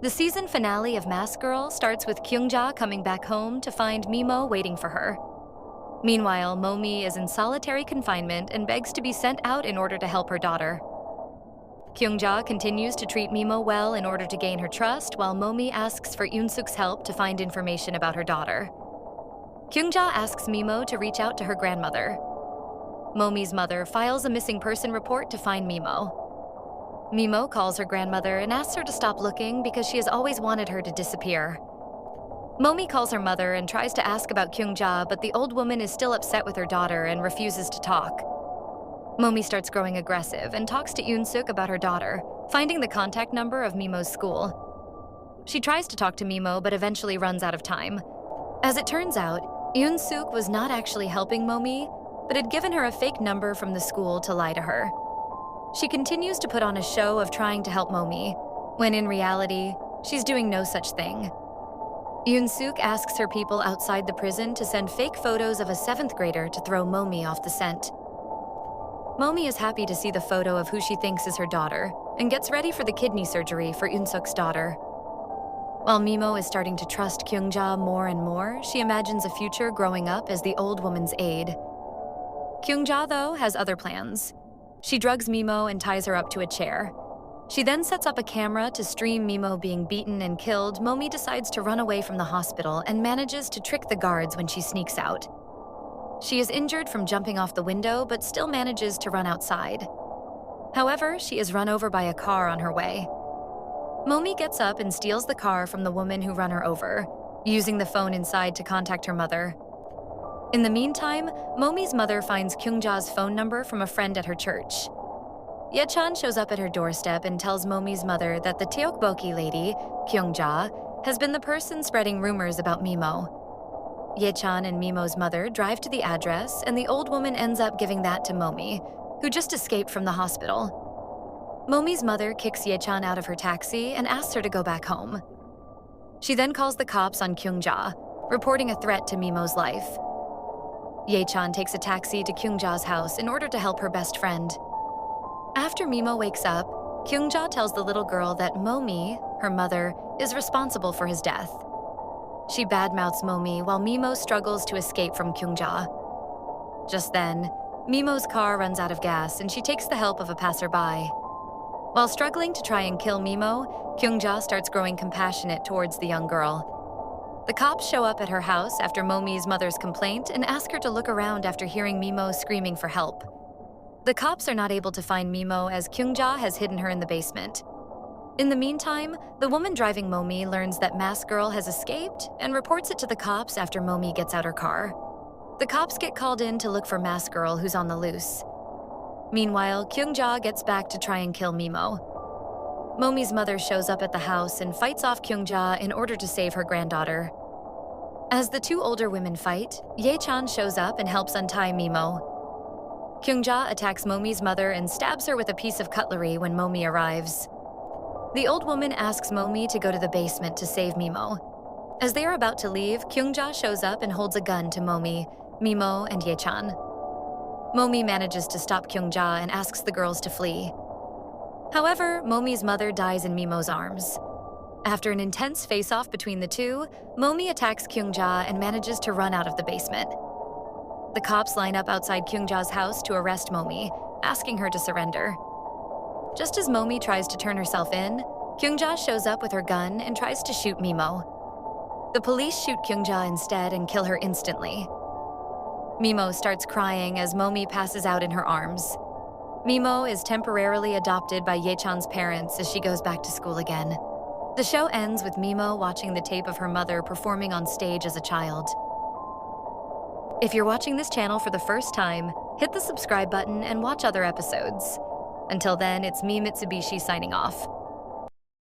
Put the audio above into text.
The season finale of Mask Girl starts with Kyungja coming back home to find Mimo waiting for her. Meanwhile, Momi is in solitary confinement and begs to be sent out in order to help her daughter. Kyungja continues to treat Mimo well in order to gain her trust, while Momi asks for Yoonsuk's help to find information about her daughter. Kyungja asks Mimo to reach out to her grandmother. Momi's mother files a missing person report to find Mimo. Mimo calls her grandmother and asks her to stop looking because she has always wanted her to disappear. Momi calls her mother and tries to ask about Kyungja, but the old woman is still upset with her daughter and refuses to talk. Momi starts growing aggressive and talks to Yoonsuk about her daughter, finding the contact number of Mimo's school. She tries to talk to Mimo but eventually runs out of time. As it turns out, Yoonsuk was not actually helping Momi, but had given her a fake number from the school to lie to her. She continues to put on a show of trying to help Momi, when in reality, she's doing no such thing. Yoonsuk asks her people outside the prison to send fake photos of a 7th grader to throw Momi off the scent. Momi is happy to see the photo of who she thinks is her daughter and gets ready for the kidney surgery for Yoonsuk's daughter. While Mimo is starting to trust Kyungja more and more, she imagines a future growing up as the old woman's aide. Kyungja, though, has other plans. She drugs Mimo and ties her up to a chair. She then sets up a camera to stream Mimo being beaten and killed. Momi decides to run away from the hospital and manages to trick the guards when she sneaks out. She is injured from jumping off the window, but still manages to run outside. However, she is run over by a car on her way. Momi gets up and steals the car from the woman who ran her over, using the phone inside to contact her mother. In the meantime, Momi's mother finds Kyungja's phone number from a friend at her church. Yechan shows up at her doorstep and tells Momi's mother that the Teokboki lady, Kyungja, has been the person spreading rumors about Mimo. Yechan and Mimo's mother drive to the address, and the old woman ends up giving that to Momi, who just escaped from the hospital. Momi's mother kicks Yechan out of her taxi and asks her to go back home. She then calls the cops on Kyungja, reporting a threat to Mimo's life. Yechan takes a taxi to Kyungja's house in order to help her best friend. After Mimo wakes up, Kyungja tells the little girl that Momi, her mother, is responsible for his death. She badmouths Momi while Mimo struggles to escape from Kyungja. Just then, Mimo's car runs out of gas and she takes the help of a passerby. While struggling to try and kill Mimo, Kyungja starts growing compassionate towards the young girl. The cops show up at her house after Momi's mother's complaint and ask her to look around after hearing Mimo screaming for help. The cops are not able to find Mimo as Kyungja has hidden her in the basement. In the meantime, the woman driving Momi learns that Mask Girl has escaped and reports it to the cops after Momi gets out her car. The cops get called in to look for Mask Girl, who's on the loose. Meanwhile, Kyungja gets back to try and kill Mimo. Momi's mother shows up at the house and fights off Kyungja in order to save her granddaughter. As the two older women fight, Yechan shows up and helps untie Mimo. Kyungja attacks Momi's mother and stabs her with a piece of cutlery when Momi arrives. The old woman asks Momi to go to the basement to save Mimo. As they are about to leave, Kyungja shows up and holds a gun to Momi, Mimo, and Yechan. Momi manages to stop Kyungja and asks the girls to flee. However, Momi's mother dies in Mimo's arms. After an intense face-off between the two, Momi attacks Kyungja and manages to run out of the basement. The cops line up outside Kyungja's house to arrest Momi, asking her to surrender. Just as Momi tries to turn herself in, Kyungja shows up with her gun and tries to shoot Mimo. The police shoot Kyungja instead and kill her instantly. Mimo starts crying as Momi passes out in her arms. Mimo is temporarily adopted by Yechan's parents as she goes back to school again. The show ends with Mimo watching the tape of her mother performing on stage as a child. If you're watching this channel for the first time, hit the subscribe button and watch other episodes. Until then, it's me, Mitsubishi, signing off.